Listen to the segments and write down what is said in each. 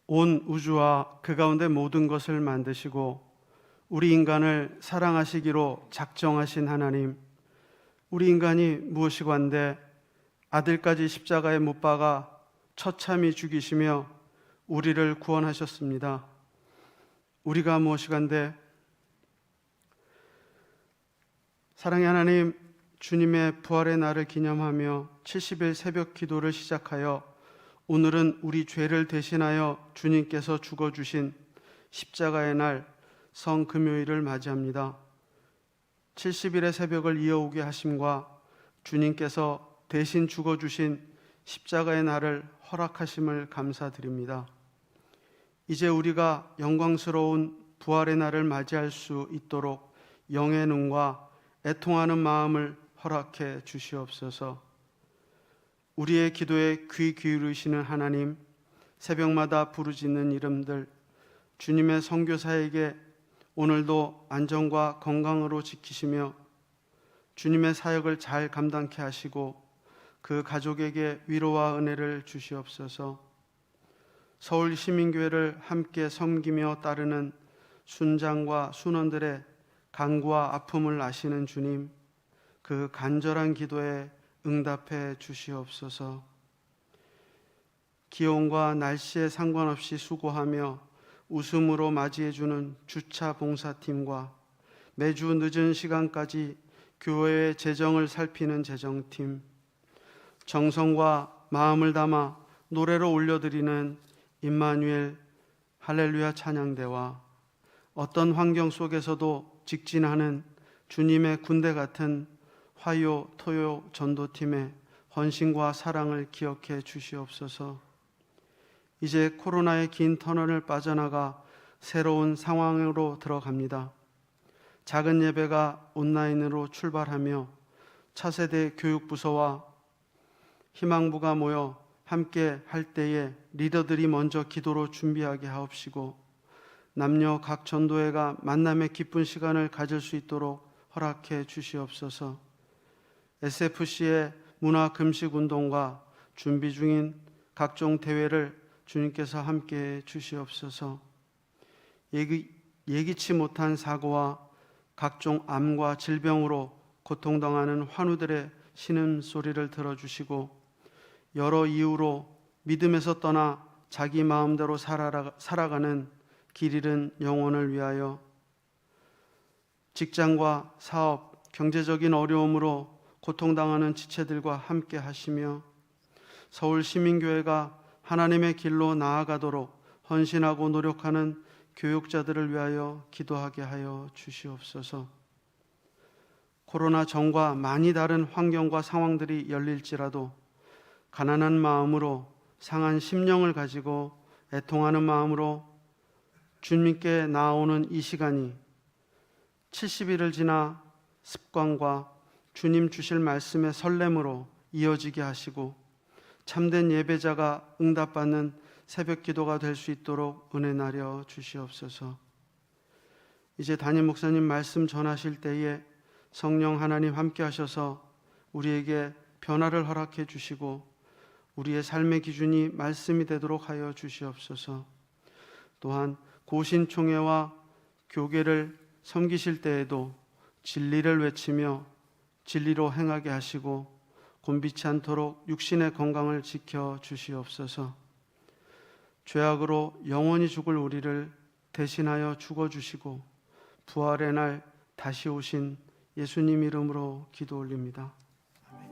온 우주와 그 가운데 모든 것을 만드시고 우리 인간을 사랑하시기로 작정하신 하나님, 우리 인간이 무엇이건데 아들까지 십자가에 못 박아 처참히 죽이시며 우리를 구원하셨습니다. 우리가 무엇이건데 사랑의 하나님, 주님의 부활의 날을 기념하며 70일 새벽 기도를 시작하여 오늘은 우리 죄를 대신하여 주님께서 죽어주신 십자가의 날 성금요일을 맞이합니다. 70일의 새벽을 이어오게 하심과 주님께서 대신 죽어주신 십자가의 날을 허락하심을 감사드립니다. 이제 우리가 영광스러운 부활의 날을 맞이할 수 있도록 영의 눈과 애통하는 마음을 허락해 주시옵소서. 우리의 기도에 귀 기울이시는 하나님, 새벽마다 부르짖는 이름들, 주님의 선교사에게 오늘도 안전과 건강으로 지키시며 주님의 사역을 잘 감당케 하시고 그 가족에게 위로와 은혜를 주시옵소서. 서울 시민교회를 함께 섬기며 따르는 순장과 순원들의 간구와 아픔을 아시는 주님, 그 간절한 기도에 응답해 주시옵소서. 기온과 날씨에 상관없이 수고하며 웃음으로 맞이해주는 주차 봉사팀과 매주 늦은 시간까지 교회의 재정을 살피는 재정팀, 정성과 마음을 담아 노래로 올려드리는 임마누엘 할렐루야 찬양대와 어떤 환경 속에서도 직진하는 주님의 군대 같은 화요 토요 전도팀의 헌신과 사랑을 기억해 주시옵소서. 이제 코로나의 긴 터널을 빠져나가 새로운 상황으로 들어갑니다. 작은 예배가 온라인으로 출발하며 차세대 교육부서와 희망부가 모여 함께 할 때에 리더들이 먼저 기도로 준비하게 하옵시고 남녀 각 전도회가 만남의 기쁜 시간을 가질 수 있도록 허락해 주시옵소서. SFC의 문화 금식 운동과 준비 중인 각종 대회를 주님께서 함께해 주시옵소서. 예기치 못한 사고와 각종 암과 질병으로 고통당하는 환우들의 신음소리를 들어주시고 여러 이유로 믿음에서 떠나 자기 마음대로 살아가는 길 잃은 영혼을 위하여 직장과 사업, 경제적인 어려움으로 고통당하는 지체들과 함께 하시며 서울 시민교회가 하나님의 길로 나아가도록 헌신하고 노력하는 교육자들을 위하여 기도하게 하여 주시옵소서. 코로나 전과 많이 다른 환경과 상황들이 열릴지라도 가난한 마음으로 상한 심령을 가지고 애통하는 마음으로 주님께 나아오는 이 시간이 70일을 지나 습관과 주님 주실 말씀의 설렘으로 이어지게 하시고 참된 예배자가 응답받는 새벽 기도가 될 수 있도록 은혜 나려 주시옵소서. 이제 담임 목사님 말씀 전하실 때에 성령 하나님 함께 하셔서 우리에게 변화를 허락해 주시고 우리의 삶의 기준이 말씀이 되도록 하여 주시옵소서. 또한 고신총회와 교계를 섬기실 때에도 진리를 외치며 진리로 행하게 하시고 곤비치 않도록 육신의 건강을 지켜 주시옵소서. 죄악으로 영원히 죽을 우리를 대신하여 죽어주시고 부활의 날 다시 오신 예수님 이름으로 기도 올립니다. 아멘.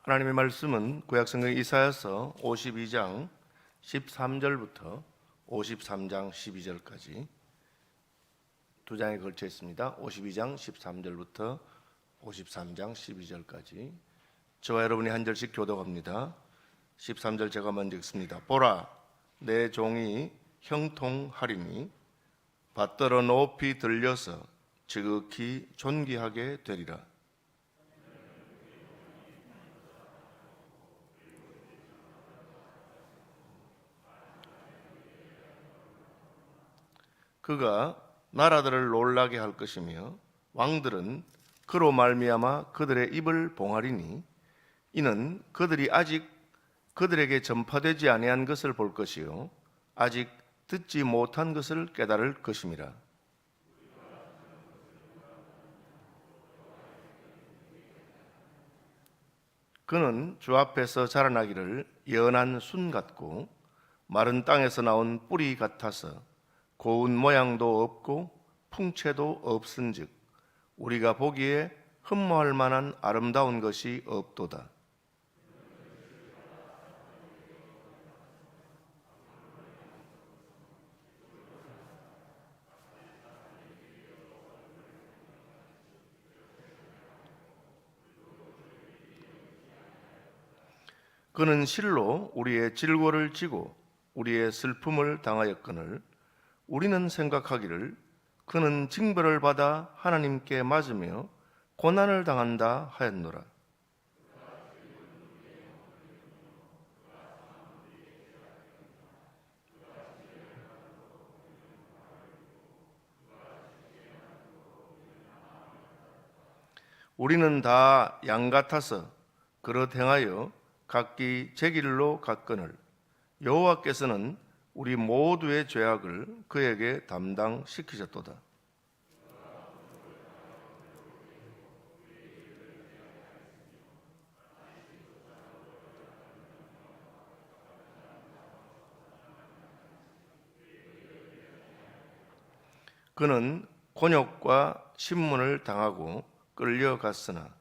하나님의 말씀은 구약성경 이사야서 52장 13절부터 53장 12절까지 두 장에 걸쳐 있습니다. 52장 13절부터 53장 12절까지 저와 여러분이 한 절씩 교독합니다. 13절 제가 먼저 읽습니다. 보라, 내 종이 형통하리니 받들어 높이 들려서 지극히 존귀하게 되리라. 그가 나라들을 놀라게 할 것이며 왕들은 그로 말미암아 그들의 입을 봉하리니 이는 그들이 아직 그들에게 전파되지 아니한 것을 볼 것이요 아직 듣지 못한 것을 깨달을 것임이라. 그는 주 앞에서 자라나기를 연한 순 같고 마른 땅에서 나온 뿌리 같아서 고운 모양도 없고 풍채도 없은즉 우리가 보기에 흠모할 만한 아름다운 것이 없도다. 그는 실로 우리의 질고를 지고 우리의 슬픔을 당하였거늘 우리는 생각하기를 그는 징벌을 받아 하나님께 맞으며 고난을 당한다 하였노라. 우리는 다 양 같아서 그릇 행하여 각기 제 길로 갔거늘 여호와께서는 우리 모두의 죄악을 그에게 담당시키셨도다. 그는 곤욕과 신문을 당하고 끌려갔으나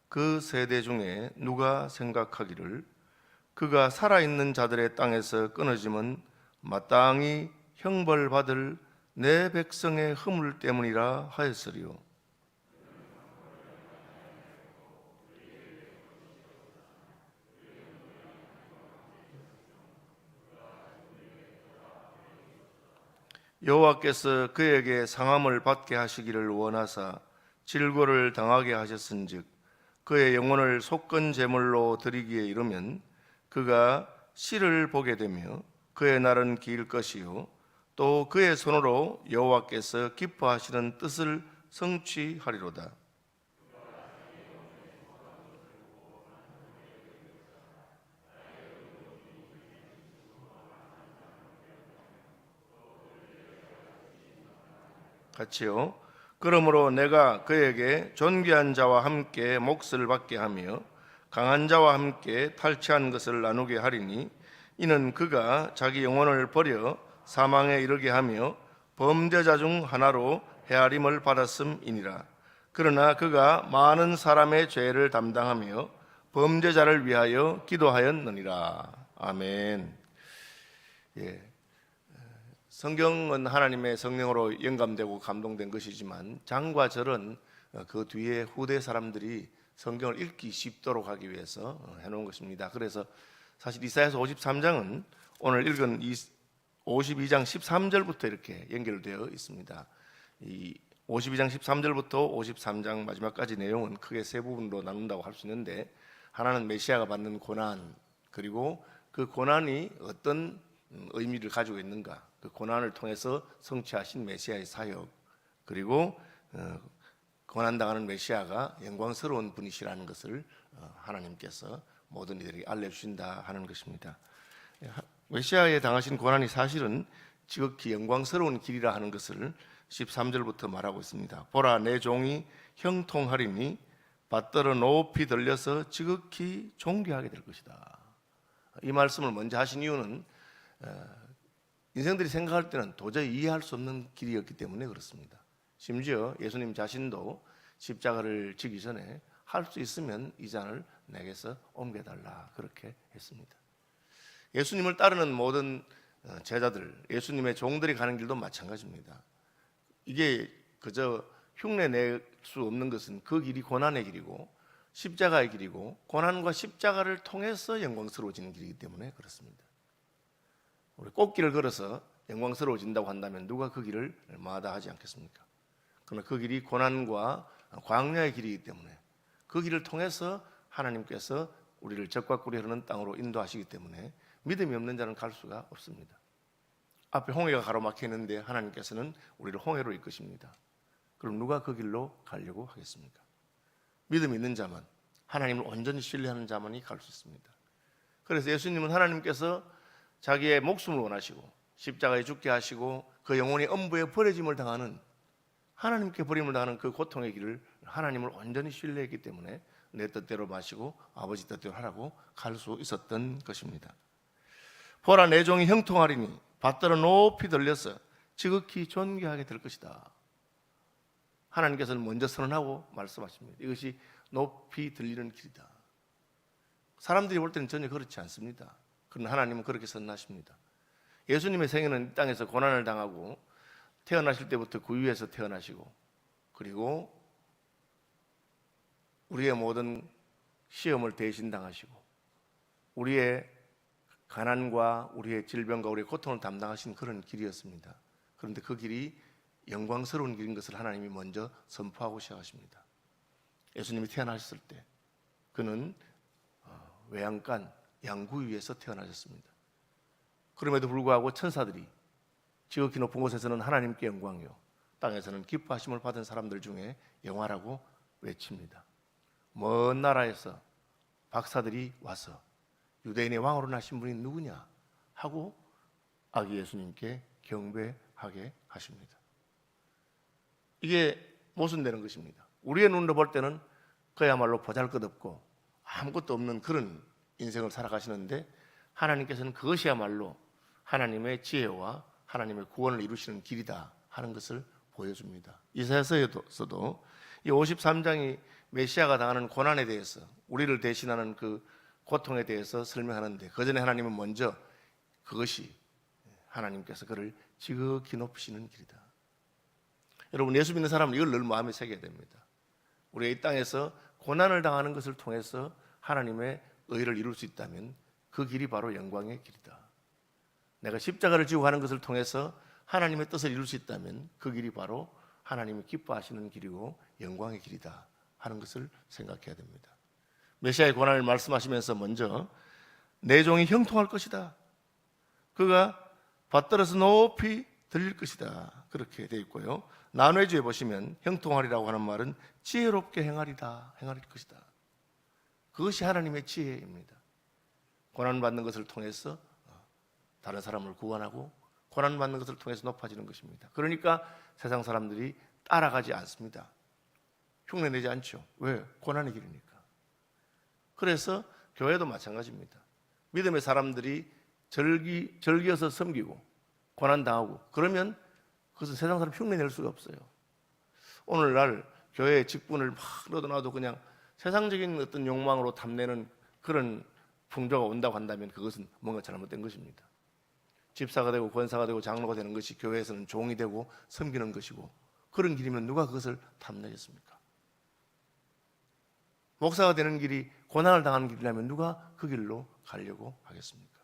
그 세대 중에 누가 생각하기를 그가 살아있는 자들의 땅에서 끊어짐은 마땅히 형벌받을 내 백성의 허물 때문이라 하였으리요. 여호와께서 그에게 상함을 받게 하시기를 원하사 질고를 당하게 하셨은즉 그의 영혼을 속건 제물로 드리기에 이르면 그가 씨를 보게 되며 그의 날은 길 것이요 또 그의 손으로 여호와께서 기뻐하시는 뜻을 성취하리로다. 같이요. 그러므로 내가 그에게 존귀한 자와 함께 몫을 받게 하며 강한 자와 함께 탈취한 것을 나누게 하리니 이는 그가 자기 영혼을 버려 사망에 이르게 하며 범죄자 중 하나로 헤아림을 받았음이니라. 그러나 그가 많은 사람의 죄를 담당하며 범죄자를 위하여 기도하였느니라. 아멘. 예. 성경은 하나님의 성령으로 영감되고 감동된 것이지만 장과 절은 그 뒤에 후대 사람들이 성경을 읽기 쉽도록 하기 위해서 해놓은 것입니다. 그래서 사실 이사야서 53장은 오늘 읽은 52장 13절부터 이렇게 연결되어 있습니다. 이 52장 13절부터 53장 마지막까지 내용은 크게 세 부분으로 나눈다고 할 수 있는데 하나는 메시아가 받는 고난, 그리고 그 고난이 어떤 의미를 가지고 있는가, 그 고난을 통해서 성취하신 메시아의 사역, 그리고 고난당하는 메시아가 영광스러운 분이시라는 것을 하나님께서 모든 이들에게 알려주신다 하는 것입니다. 메시아에 당하신 고난이 사실은 지극히 영광스러운 길이라 하는 것을 13절부터 말하고 있습니다. 보라, 내 종이 형통하리니 받들어 높이 들려서 지극히 존귀하게 될 것이다. 이 말씀을 먼저 하신 이유는 인생들이 생각할 때는 도저히 이해할 수 없는 길이었기 때문에 그렇습니다. 심지어 예수님 자신도 십자가를 지기 전에 할 수 있으면 이 잔을 내게서 옮겨달라 그렇게 했습니다. 예수님을 따르는 모든 제자들, 예수님의 종들이 가는 길도 마찬가지입니다. 이게 그저 흉내 낼 수 없는 것은 그 길이 고난의 길이고 십자가의 길이고 고난과 십자가를 통해서 영광스러워지는 길이기 때문에 그렇습니다. 우리 꽃길을 걸어서 영광스러워진다고 한다면 누가 그 길을 마다하지 않겠습니까? 그러나 그 길이 고난과 광야의 길이기 때문에 그 길을 통해서 하나님께서 우리를 적과 꿀이 흐르는 땅으로 인도하시기 때문에 믿음이 없는 자는 갈 수가 없습니다. 앞에 홍해가 가로막혀 있는데 하나님께서는 우리를 홍해로 이끄십니다. 그럼 누가 그 길로 가려고 하겠습니까? 믿음 있는 자만, 하나님을 온전히 신뢰하는 자만이 갈 수 있습니다. 그래서 예수님은 하나님께서 자기의 목숨을 원하시고 십자가에 죽게 하시고 그 영혼이 음부에 버려짐을 당하는, 하나님께 버림을 당하는 그 고통의 길을 하나님을 온전히 신뢰했기 때문에 내 뜻대로 마시고 아버지 뜻대로 하라고 갈 수 있었던 것입니다. 보라, 내 종이 형통하리니 밭들어 높이 들려서 지극히 존귀하게 될 것이다. 하나님께서는 먼저 선언하고 말씀하십니다. 이것이 높이 들리는 길이다. 사람들이 볼 때는 전혀 그렇지 않습니다. 그러나 하나님은 그렇게 선언하십니다. 예수님의 생애는 이 땅에서 고난을 당하고 태어나실 때부터 구유에서 태어나시고, 그리고 우리의 모든 시험을 대신 당하시고 우리의 가난과 우리의 질병과 우리의 고통을 담당하신 그런 길이었습니다. 그런데 그 길이 영광스러운 길인 것을 하나님이 먼저 선포하고 시작하십니다. 예수님이 태어나셨을 때 그는 외양간 양구 위에서 태어나셨습니다. 그럼에도 불구하고 천사들이 지극히 높은 곳에서는 하나님께 영광이요 땅에서는 기뻐하심을 받은 사람들 중에 영화라고 외칩니다. 먼 나라에서 박사들이 와서 유대인의 왕으로 나신 분이 누구냐 하고 아기 예수님께 경배하게 하십니다. 이게 모순되는 것입니다. 우리의 눈으로 볼 때는 그야말로 보잘것없고 아무것도 없는 그런 인생을 살아가시는데, 하나님께서는 그것이야말로 하나님의 지혜와 하나님의 구원을 이루시는 길이다 하는 것을 보여줍니다. 이사야서에서도 이 53장이 메시아가 당하는 고난에 대해서, 우리를 대신하는 그 고통에 대해서 설명하는데, 그 전에 하나님은 먼저 그것이 하나님께서 그를 지극히 높이시는 길이다. 여러분, 예수 믿는 사람은 이걸 늘 마음에 새겨야 됩니다. 우리가 이 땅에서 고난을 당하는 것을 통해서 하나님의 의를 이룰 수 있다면 그 길이 바로 영광의 길이다. 내가 십자가를 지고 가는 것을 통해서 하나님의 뜻을 이룰 수 있다면 그 길이 바로 하나님이 기뻐하시는 길이고 영광의 길이다 하는 것을 생각해야 됩니다. 메시아의 고난을 말씀하시면서 먼저 내 종이 형통할 것이다, 그가 밭들어서 높이 들릴 것이다, 그렇게 되어 있고요. 난회주에 보시면 형통하리라고 하는 말은 지혜롭게 행하리다, 행할 것이다. 그것이 하나님의 지혜입니다. 고난받는 것을 통해서 다른 사람을 구원하고 고난받는 것을 통해서 높아지는 것입니다. 그러니까 세상 사람들이 따라가지 않습니다. 흉내내지 않죠. 왜? 고난의 길이니까. 그래서 교회도 마찬가지입니다. 믿음의 사람들이 절기어서 섬기고 고난당하고 그러면 그것은 세상 사람 흉내낼 수가 없어요. 오늘날 교회의 직분을 막 얻어놔도 그냥 세상적인 어떤 욕망으로 탐내는 그런 풍조가 온다고 한다면 그것은 뭔가 잘못된 것입니다. 집사가 되고 권사가 되고 장로가 되는 것이 교회에서는 종이 되고 섬기는 것이고, 그런 길이면 누가 그것을 탐내겠습니까? 목사가 되는 길이 고난을 당하는 길이라면 누가 그 길로 가려고 하겠습니까?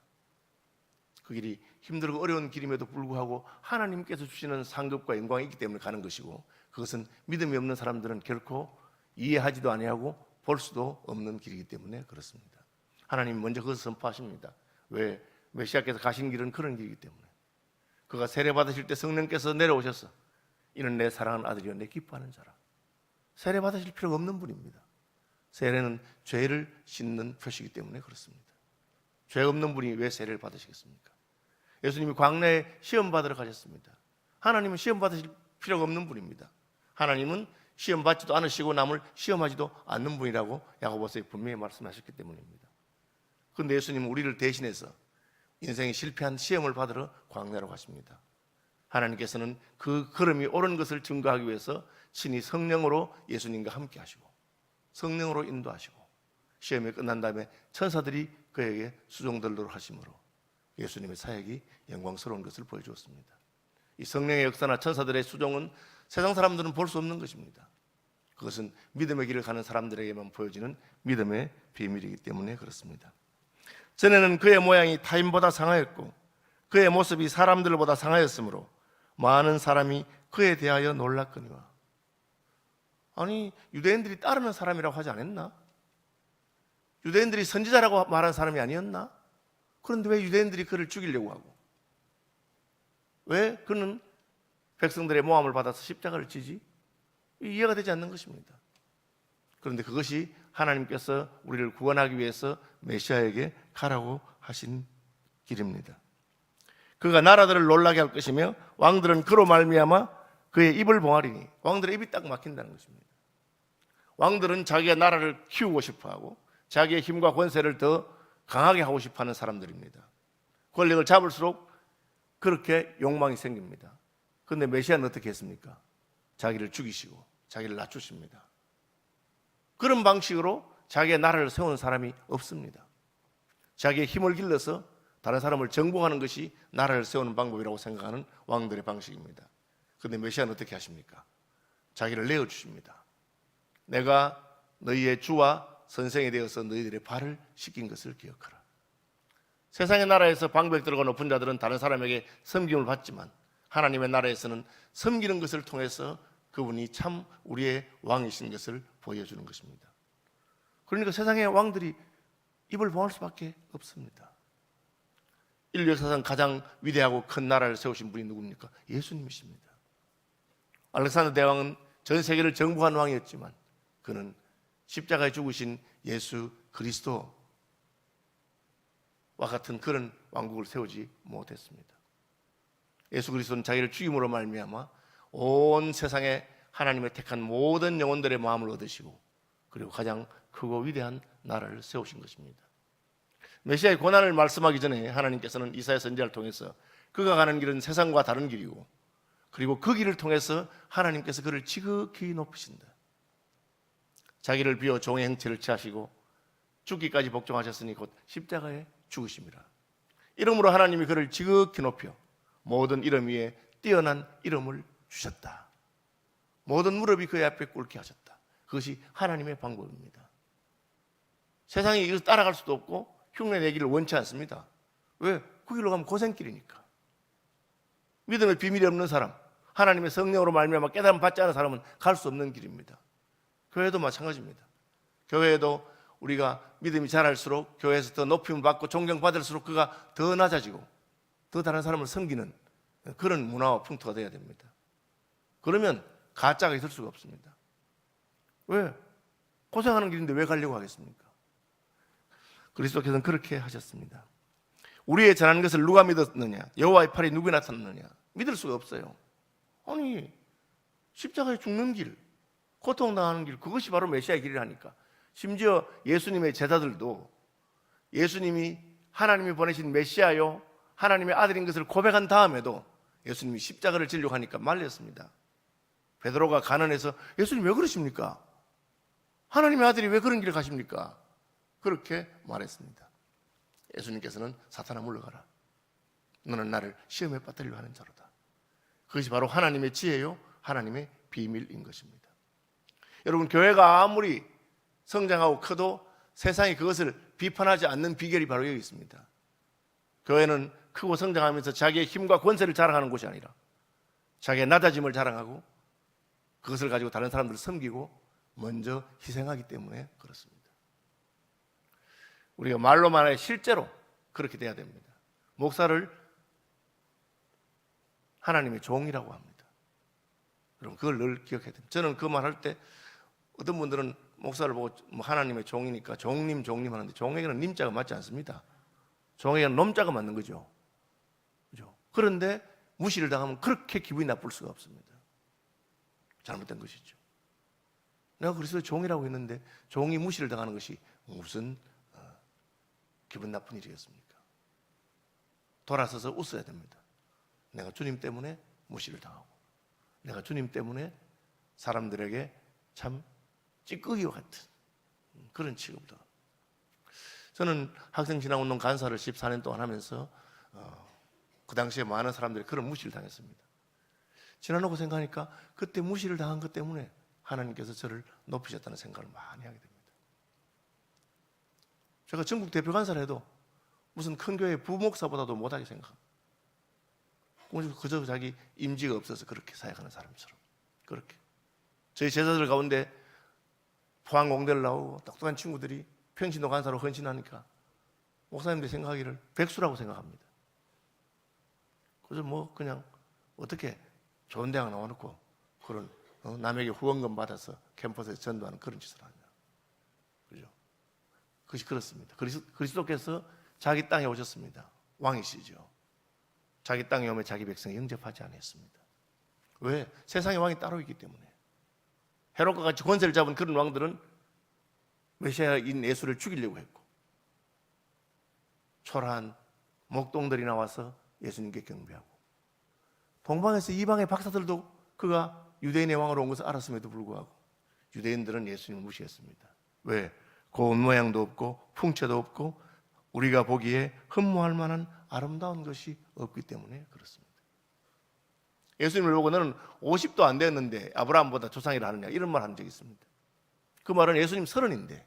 그 길이 힘들고 어려운 길임에도 불구하고 하나님께서 주시는 상급과 영광이 있기 때문에 가는 것이고, 그것은 믿음이 없는 사람들은 결코 이해하지도 아니하고 볼 수도 없는 길이기 때문에 그렇습니다. 하나님이 먼저 그것을 선포하십니다. 왜? 메시아께서 가신 길은 그런 길이기 때문에. 그가 세례 받으실 때 성령께서 내려오셔서 이는 내 사랑하는 아들이요 내 기뻐하는 자라. 세례 받으실 필요가 없는 분입니다. 세례는 죄를 씻는 표시이기 때문에 그렇습니다. 죄 없는 분이 왜 세례를 받으시겠습니까? 예수님이 광야에 시험 받으러 가셨습니다. 하나님은 시험 받으실 필요가 없는 분입니다. 하나님은 시험 받지도 않으시고 남을 시험하지도 않는 분이라고 야고보서에 분명히 말씀하셨기 때문입니다. 그런데 예수님은 우리를 대신해서 인생이 실패한 시험을 받으러 광야로 가십니다. 하나님께서는 그 걸음이 옳은 것을 증거하기 위해서 친히 성령으로 예수님과 함께 하시고 성령으로 인도하시고 시험이 끝난 다음에 천사들이 그에게 수종들도록 하심으로 예수님의 사역이 영광스러운 것을 보여주었습니다. 이 성령의 역사나 천사들의 수종은 세상 사람들은 볼 수 없는 것입니다. 그것은 믿음의 길을 가는 사람들에게만 보여지는 믿음의 비밀이기 때문에 그렇습니다. 전에는 그의 모양이 타인보다 상하였고 그의 모습이 사람들보다 상하였으므로 많은 사람이 그에 대하여 놀랐거니와. 아니, 유대인들이 따르는 사람이라고 하지 않았나? 유대인들이 선지자라고 말한 사람이 아니었나? 그런데 왜 유대인들이 그를 죽이려고 하고 왜 그는 백성들의 모함을 받아서 십자가를 지지? 이해가 되지 않는 것입니다. 그런데 그것이 하나님께서 우리를 구원하기 위해서 메시아에게 가라고 하신 길입니다. 그가 나라들을 놀라게 할 것이며 왕들은 그로 말미암아 그의 입을 봉하리니, 왕들의 입이 딱 막힌다는 것입니다. 왕들은 자기의 나라를 키우고 싶어하고 자기의 힘과 권세를 더 강하게 하고 싶어하는 사람들입니다. 권력을 잡을수록 그렇게 욕망이 생깁니다. 그런데 메시아는 어떻게 했습니까? 자기를 죽이시고 자기를 낮추십니다. 그런 방식으로 자기의 나라를 세우는 사람이 없습니다. 자기의 힘을 길러서 다른 사람을 정복하는 것이 나라를 세우는 방법이라고 생각하는 왕들의 방식입니다. 그런데 메시아는 어떻게 하십니까? 자기를 내어주십니다. 내가 너희의 주와 선생이 되어서 너희들의 발을 씻긴 것을 기억하라. 세상의 나라에서 방백들과 높은 자들은 다른 사람에게 섬김을 받지만 하나님의 나라에서는 섬기는 것을 통해서 그분이 참 우리의 왕이신 것을 보여주는 것입니다. 그러니까 세상의 왕들이 입을 봉할 수밖에 없습니다. 인류 역사상 가장 위대하고 큰 나라를 세우신 분이 누굽니까? 예수님이십니다. 알렉산더 대왕은 전 세계를 정복한 왕이었지만 그는 십자가에 죽으신 예수 그리스도와 같은 그런 왕국을 세우지 못했습니다. 예수 그리스도는 자기를 죽임으로 말미암아 온 세상에 하나님의 택한 모든 영혼들의 마음을 얻으시고 그리고 가장 크고 위대한 나라를 세우신 것입니다. 메시아의 고난을 말씀하기 전에 하나님께서는 이사야 선지자를 통해서 그가 가는 길은 세상과 다른 길이고 그리고 그 길을 통해서 하나님께서 그를 지극히 높이신다. 자기를 비워 종의 형체를 취하시고 죽기까지 복종하셨으니 곧 십자가에 죽으심이라. 이름으로 하나님이 그를 지극히 높여 모든 이름 위에 뛰어난 이름을 주셨다. 모든 무릎이 그의 앞에 꿇게 하셨다. 그것이 하나님의 방법입니다. 세상이 이것을 따라갈 수도 없고 흉내 내기를 원치 않습니다. 왜? 그 길로 가면 고생길이니까. 믿음의 비밀이 없는 사람, 하나님의 성령으로 말미암아 깨달음 받지 않은 사람은 갈 수 없는 길입니다. 교회도 마찬가지입니다. 교회에도 우리가 믿음이 자랄수록 교회에서 더 높임을 받고 존경받을수록 그가 더 낮아지고 더 다른 사람을 섬기는 그런 문화와 풍토가 되어야 됩니다. 그러면 가짜가 있을 수가 없습니다. 왜? 고생하는 길인데 왜 가려고 하겠습니까? 그리스도께서는 그렇게 하셨습니다. 우리의 전하는 것을 누가 믿었느냐? 여호와의 팔이 누구에 나타났느냐? 믿을 수가 없어요. 아니, 십자가에 죽는 길, 고통당하는 길, 그것이 바로 메시아의 길이라니까. 심지어 예수님의 제자들도 예수님이 하나님이 보내신 메시아요, 하나님의 아들인 것을 고백한 다음에도 예수님이 십자가를 지려고 하니까 말렸습니다. 베드로가 가난해서 예수님 왜 그러십니까? 하나님의 아들이 왜 그런 길을 가십니까? 그렇게 말했습니다. 예수님께서는 사탄아 물러가라. 너는 나를 시험에 빠뜨리려 하는 자로다. 그것이 바로 하나님의 지혜요, 하나님의 비밀인 것입니다. 여러분, 교회가 아무리 성장하고 커도 세상이 그것을 비판하지 않는 비결이 바로 여기 있습니다. 교회는 크고 성장하면서 자기의 힘과 권세를 자랑하는 곳이 아니라 자기의 낮아짐을 자랑하고 그것을 가지고 다른 사람들을 섬기고 먼저 희생하기 때문에 그렇습니다. 우리가 말로만 아니라 실제로 그렇게 돼야 됩니다. 목사를 하나님의 종이라고 합니다. 여러분, 그걸 늘 기억해야 됩니다. 저는 그 말 할 때 어떤 분들은 목사를 보고 하나님의 종이니까 종님 하는데 종에게는 님자가 맞지 않습니다. 종에게는 놈자가 맞는 거죠. 그죠? 그런데 무시를 당하면 그렇게 기분이 나쁠 수가 없습니다. 잘못된 것이죠. 내가 그리스도의 종이라고 했는데 종이 무시를 당하는 것이 무슨 기분 나쁜 일이겠습니까? 돌아서서 웃어야 됩니다. 내가 주님 때문에 무시를 당하고 내가 주님 때문에 사람들에게 참 찌꺼기와 같은 그런 취급도. 저는 학생신앙운동 간사를 14년 동안 하면서 그 당시에 많은 사람들이 그런 무시를 당했습니다. 지나놓고 생각하니까 그때 무시를 당한 것 때문에 하나님께서 저를 높이셨다는 생각을 많이 하게 됩니다. 제가 전국 대표 간사를 해도 무슨 큰 교회 부목사보다도 못하게 생각합니다. 그저 자기 임지가 없어서 그렇게 사역하는 사람처럼 그렇게. 저희 제자들 가운데 포항공대를 나오고 똑똑한 친구들이 평신도 간사로 헌신하니까 목사님들이 생각하기를 백수라고 생각합니다. 그래서 그냥 어떻게 좋은 대학 나와놓고 그런 남에게 후원금 받아서 캠퍼스에 전도하는 그런 짓을 하냐. 그죠? 그것이 그렇습니다. 그리스도께서 자기 땅에 오셨습니다. 왕이시죠. 자기 땅에 오면 자기 백성이 영접하지 않았습니다. 왜? 세상의 왕이 따로 있기 때문에. 헤롯과 같이 권세를 잡은 그런 왕들은 메시아인 예수를 죽이려고 했고, 초라한 목동들이 나와서 예수님께 경배하고, 동방에서 이방의 박사들도 그가 유대인의 왕으로 온 것을 알았음에도 불구하고 유대인들은 예수님을 무시했습니다. 왜? 고운 모양도 없고 풍채도 없고 우리가 보기에 흠모할 만한 아름다운 것이 없기 때문에 그렇습니다. 예수님을 보고 너는 50도 안 됐는데 아브라함보다 조상이라 하느냐, 이런 말 한 적이 있습니다. 그 말은 예수님 30인데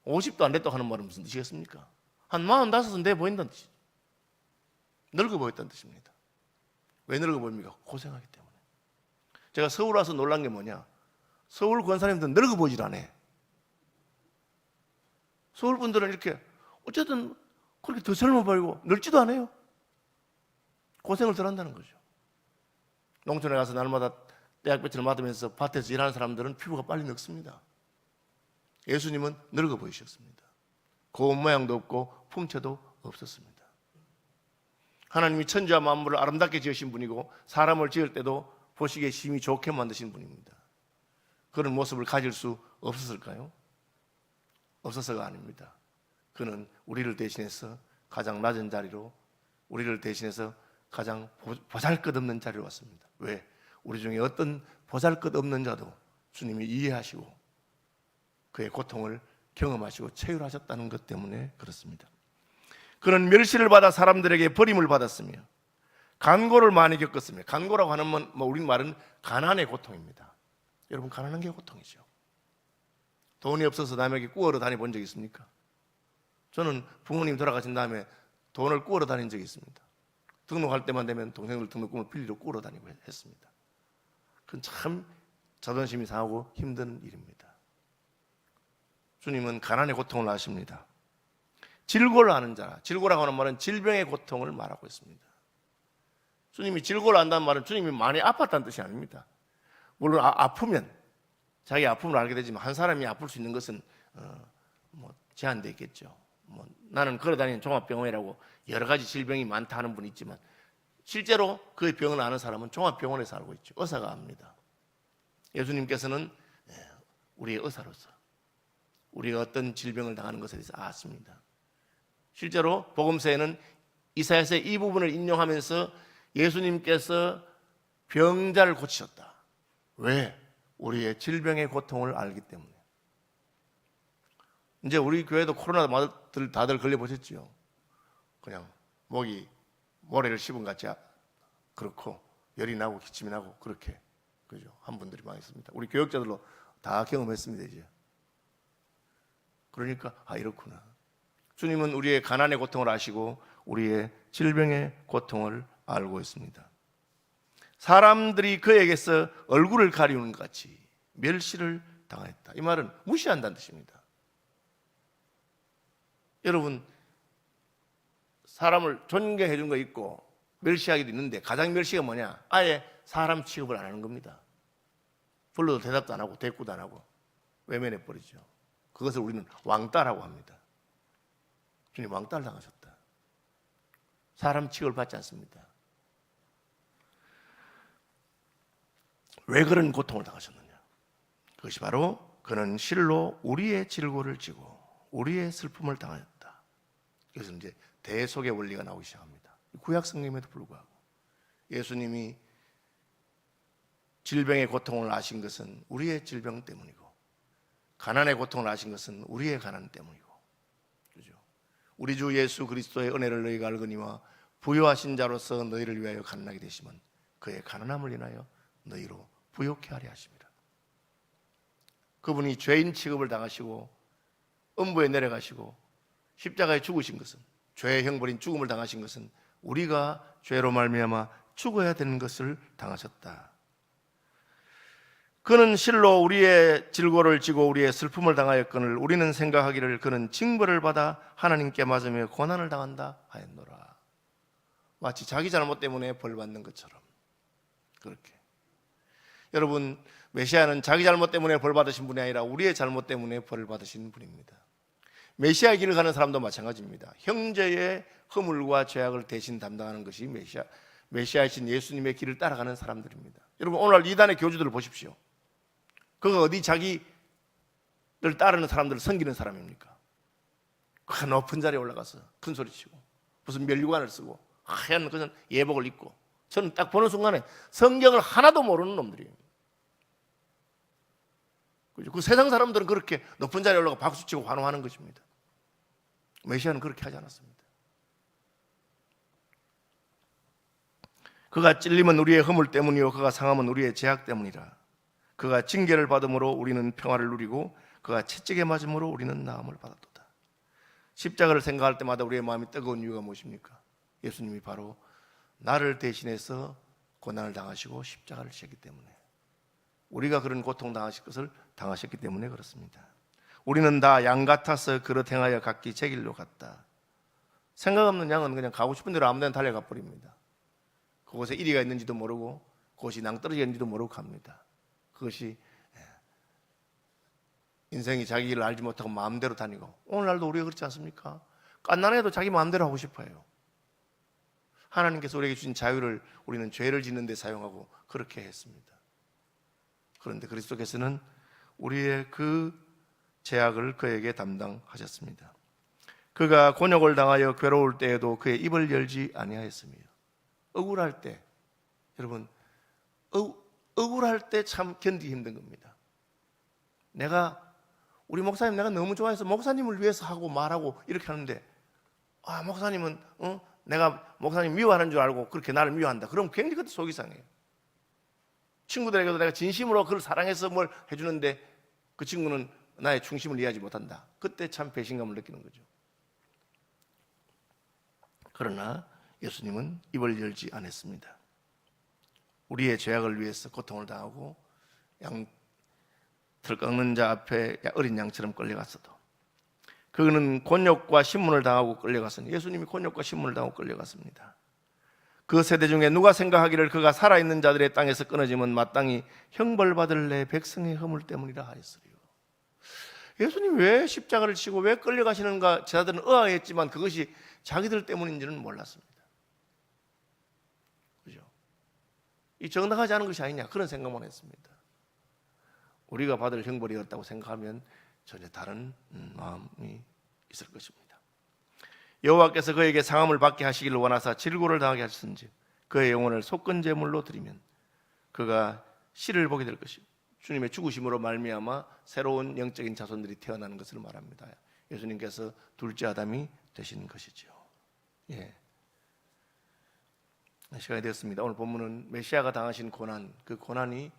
50도 안 됐다고 하는 말은 무슨 뜻이겠습니까? 한 45은 돼 보인다는 뜻이죠. 늙어 보였다는 뜻입니다. 왜 늙어 보입니까? 고생하기 때문에. 제가 서울 와서 놀란 게 뭐냐, 서울 권사님들은 늙어 보질 않아. 서울 분들은 이렇게 어쨌든 그렇게 더 젊어 보이고 늙지도 않아요. 고생을 덜 한다는 거죠. 농촌에 가서 날마다 떼약볕을 맞으면서 밭에서 일하는 사람들은 피부가 빨리 늙습니다. 예수님은 늙어 보이셨습니다. 고운 모양도 없고 풍채도 없었습니다. 하나님이 천지와 만물을 아름답게 지으신 분이고 사람을 지을 때도 보시기에 심히 좋게 만드신 분입니다. 그런 모습을 가질 수 없었을까요? 없어서가 아닙니다. 그는 우리를 대신해서 가장 낮은 자리로, 우리를 대신해서 가장 보잘것없는 자리로 왔습니다. 왜? 우리 중에 어떤 보잘것없는 자도 주님이 이해하시고 그의 고통을 경험하시고 체휼하셨다는 것 때문에 그렇습니다. 그는 멸시를 받아 사람들에게 버림을 받았으며 간고를 많이 겪었으며, 간고라고 하는 건 우리 말은 가난의 고통입니다. 여러분, 가난한 게 고통이죠. 돈이 없어서 남에게 꾸어러 다녀본 적 있습니까? 저는 부모님 돌아가신 다음에 돈을 꾸어러 다닌 적이 있습니다. 등록할 때만 되면 동생들 등록금을 빌리러 꾸어러 다니고 했습니다. 그건 참 자존심이 상하고 힘든 일입니다. 주님은 가난의 고통을 아십니다. 질고를 아는 자라, 질고라고 하는 말은 질병의 고통을 말하고 있습니다. 주님이 질고를 안다는 말은 주님이 많이 아팠다는 뜻이 아닙니다. 물론 아프면, 자기 아픔을 알게 되지만 한 사람이 아플 수 있는 것은 제한되어 있겠죠. 나는 걸어다니는 종합병원이라고 여러 가지 질병이 많다 하는 분이 있지만 실제로 그 병을 아는 사람은 종합병원에서 알고 있죠. 의사가 압니다. 예수님께서는 우리의 의사로서 우리가 어떤 질병을 당하는 것에 대해서 아십니다. 실제로 복음서에는 이사야서의 이 부분을 인용하면서 예수님께서 병자를 고치셨다. 왜? 우리의 질병의 고통을 알기 때문에. 이제 우리 교회도 코로나 다들 걸려보셨지요. 그냥 목이 모래를 씹은 것 같이 그렇고 열이 나고 기침이 나고 그렇게, 그죠? 한 분들이 많이 있습니다. 우리 교역자들로 다 경험했습니다. 이제 그러니까 이렇구나. 주님은 우리의 가난의 고통을 아시고 우리의 질병의 고통을 알고 있습니다. 사람들이 그에게서 얼굴을 가리우는 것 같이 멸시를 당했다. 이 말은 무시한다는 뜻입니다. 여러분, 사람을 존경해 준 거 있고 멸시하기도 있는데 가장 멸시가 뭐냐? 아예 사람 취급을 안 하는 겁니다. 불러도 대답도 안 하고 대꾸도 안 하고 외면해 버리죠. 그것을 우리는 왕따라고 합니다. 주님 왕따를 당하셨다. 사람 취급을 받지 않습니다. 왜 그런 고통을 당하셨느냐? 그것이 바로 그는 실로 우리의 질고를 지고 우리의 슬픔을 당하였다. 그래서 이제 대속의 원리가 나오기 시작합니다. 구약 성경에도 불구하고 예수님이 질병의 고통을 아신 것은 우리의 질병 때문이고 가난의 고통을 아신 것은 우리의 가난 때문이고, 그죠? 우리 주 예수 그리스도의 은혜를 너희가 알거니와 부요하신 자로서 너희를 위하여 가난하게 되시면 그의 가난함을 인하여 너희로 부요케 하려 하십니다. 그분이 죄인 취급을 당하시고 음부에 내려가시고 십자가에 죽으신 것은, 죄의 형벌인 죽음을 당하신 것은 우리가 죄로 말미암아 죽어야 되는 것을 당하셨다. 그는 실로 우리의 질고를 지고 우리의 슬픔을 당하였거늘 우리는 생각하기를 그는 징벌을 받아 하나님께 맞으며 고난을 당한다 하였노라. 마치 자기 잘못 때문에 벌 받는 것처럼 그렇게. 여러분, 메시아는 자기 잘못 때문에 벌 받으신 분이 아니라 우리의 잘못 때문에 벌을 받으신 분입니다. 메시아의 길을 가는 사람도 마찬가지입니다. 형제의 허물과 죄악을 대신 담당하는 것이 메시아이신 예수님의 길을 따라가는 사람들입니다. 여러분, 오늘 이단의 교주들을 보십시오. 그가 어디 자기를 따르는 사람들을 섬기는 사람입니까? 그 높은 자리에 올라가서 큰 소리치고 무슨 면류관을 쓰고 하얀 그냥 예복을 입고, 저는 딱 보는 순간에 성경을 하나도 모르는 놈들이에요. 그 세상 사람들은 그렇게 높은 자리에 올라가 박수치고 환호하는 것입니다. 메시아는 그렇게 하지 않았습니다. 그가 찔림은 우리의 허물 때문이요 그가 상함은 우리의 죄악 때문이라. 그가 징계를 받음으로 우리는 평화를 누리고 그가 채찍에 맞음으로 우리는 나음을 받았도다. 십자가를 생각할 때마다 우리의 마음이 뜨거운 이유가 무엇입니까? 예수님이 바로 나를 대신해서 고난을 당하시고 십자가를 지셨기 때문에, 우리가 그런 고통 당하실 것을 당하셨기 때문에 그렇습니다. 우리는 다 양 같아서 그릇 행하여 각기 제 길로 갔다. 생각 없는 양은 그냥 가고 싶은 대로 아무 데나 달려가 버립니다. 그곳에 이리가 있는지도 모르고 그곳이 낭떠러지가 있는지도 모르고 갑니다. 그것이 인생이 자기 길을 알지 못하고 마음대로 다니고, 오늘날도 우리가 그렇지 않습니까? 갓난아이도 자기 마음대로 하고 싶어요. 하나님께서 우리에게 주신 자유를 우리는 죄를 짓는 데 사용하고 그렇게 했습니다. 그런데 그리스도께서는 우리의 그 죄악을 그에게 담당하셨습니다. 그가 곤욕을 당하여 괴로울 때에도 그의 입을 열지 아니하였으며, 억울할 때, 여러분, 억울할 때 참 견디기 힘든 겁니다. 우리 목사님 내가 너무 좋아해서 목사님을 위해서 하고 말하고 이렇게 하는데, 목사님은 내가 목사님 미워하는 줄 알고 그렇게 나를 미워한다. 그럼 굉장히 그때 속이 상해요. 친구들에게도 내가 진심으로 그를 사랑해서 뭘 해주는데 그 친구는 나의 충심을 이해하지 못한다. 그때 참 배신감을 느끼는 거죠. 그러나 예수님은 입을 열지 않았습니다. 우리의 죄악을 위해서 고통을 당하고 털 깎는 자 앞에 어린 양처럼 끌려갔어도, 그는 곤욕과 신문을 당하고 끌려갔으니, 예수님이 곤욕과 신문을 당하고 끌려갔습니다. 그 세대 중에 누가 생각하기를 그가 살아있는 자들의 땅에서 끊어지면 마땅히 형벌받을 내 백성의 허물 때문이라 하였으리요. 예수님이 왜 십자가를 지고 왜 끌려가시는가 제자들은 의아했지만 그것이 자기들 때문인지는 몰랐습니다. 그죠? 이 정당하지 않은 것이 아니냐, 그런 생각만 했습니다. 우리가 받을 형벌이었다고 생각하면 전혀 다른 마음이 있을 것입니다. 여호와께서 그에게 상함을 받게 하시기를 원하사 질고를 당하게 하셨은지 그의 영혼을 속건 제물로 드리면 그가 씨를 보게 될 것입니다. 주님의 죽으심으로 말미암아 새로운 영적인 자손들이 태어나는 것을 말합니다. 예수님께서 둘째 아담이 되신 것이죠. 시간이 되었습니다. 오늘 본문은 메시아가 당하신 고난, 그 고난이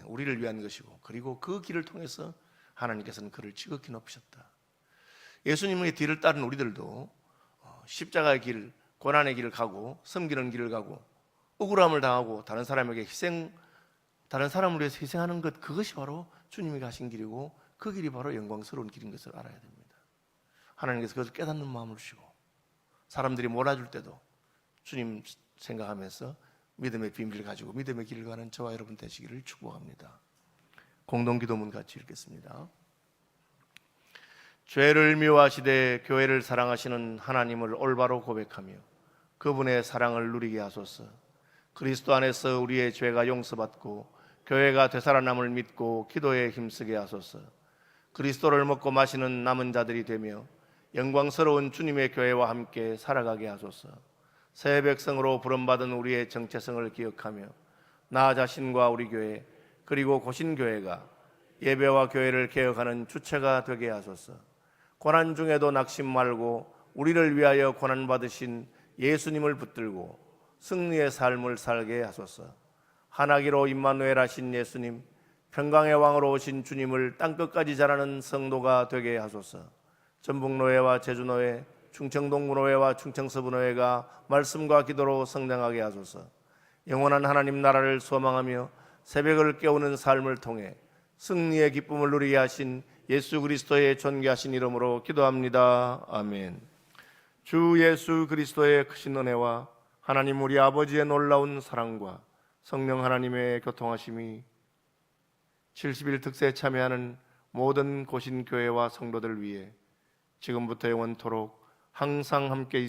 우리를 위한 것이고, 그리고 그 길을 통해서 하나님께서는 그를 지극히 높이셨다. 예수님의 뒤를 따른 우리들도 십자가의 길, 고난의 길을 가고 섬기는 길을 가고 억울함을 당하고 다른 사람에게 다른 사람을 위해서 희생하는 것, 그것이 바로 주님이 가신 길이고 그 길이 바로 영광스러운 길인 것을 알아야 됩니다. 하나님께서 그것을 깨닫는 마음을 주시고, 사람들이 몰아줄 때도 주님 생각하면서 믿음의 비밀을 가지고 믿음의 길을 가는 저와 여러분 되시기를 축복합니다. 공동기도문 같이 읽겠습니다. 죄를 미워하시되 교회를 사랑하시는 하나님을 올바로 고백하며 그분의 사랑을 누리게 하소서. 그리스도 안에서 우리의 죄가 용서받고 교회가 되살아남을 믿고 기도에 힘쓰게 하소서. 그리스도를 먹고 마시는 남은 자들이 되며 영광스러운 주님의 교회와 함께 살아가게 하소서. 새 백성으로 부름받은 우리의 정체성을 기억하며 나 자신과 우리 교회 그리고 고신교회가 예배와 교회를 개혁하는 주체가 되게 하소서. 고난 중에도 낙심 말고 우리를 위하여 고난받으신 예수님을 붙들고 승리의 삶을 살게 하소서. 하나기로 임마누엘 하신 예수님, 평강의 왕으로 오신 주님을 땅끝까지 자라는 성도가 되게 하소서. 전북노회와 제주노회, 충청동부노회와 충청서부노회가 말씀과 기도로 성장하게 하소서. 영원한 하나님 나라를 소망하며 새벽을 깨우는 삶을 통해 승리의 기쁨을 누리게 하신 예수 그리스도의 존귀하신 이름으로 기도합니다. 아멘. 주 예수 그리스도의 크신 은혜와 하나님 우리 아버지의 놀라운 사랑과 성령 하나님의 교통하심이 70일 특세에 참여하는 모든 고신교회와 성도들 위해 지금부터 영원토록 항상 함께 있어